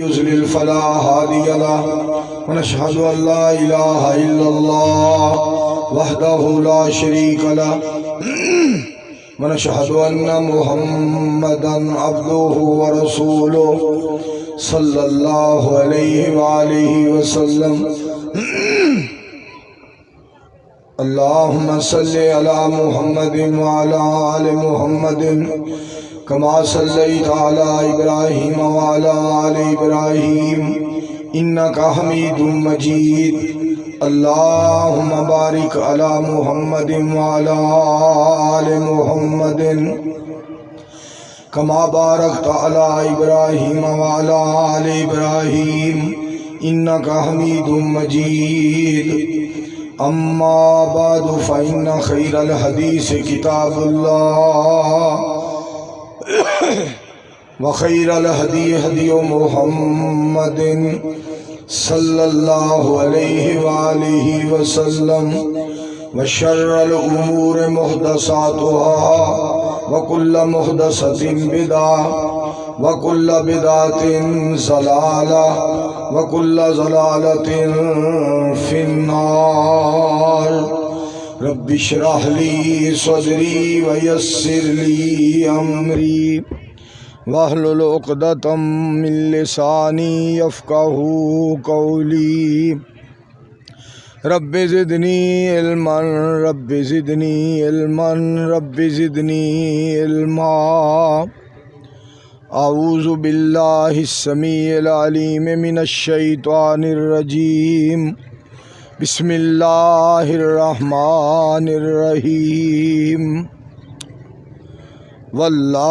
يضلل فلا هادي له ونشهد أن لا إله إلا الله وحده لا شريك له ونشهد أن محمدا عبده ورسوله صلى الله عليه وآله وسلم. اللهم صل على محمد وعلى آل محمد كما صليت على إبراهيم وعلى آل إبراهيم إنك حميد مجيد. اللهم بارك على محمد وعلى آل محمد كما باركت على إبراهيم وعلى آل إبراهيم إنك حميد مجيد. أما بعد فإن خير الحديث كتاب الله وخير الهدي هدي محمد صلى الله عليه وآله وسلم وشر الأمور محدثاتها وكل محدثة بدعة وكل بدعة ضلالة وكل ضلالة في النار. رب اشرح لي صدري ويسر لي أمري واحلل عقدة من لساني يفقهوا قولي. رب زدني علما رب زدني علما رب زدني علما. أعوذ بالله السميع العليم من الشيطان الرجيم. بسم الله الرحمن الرحيم. والله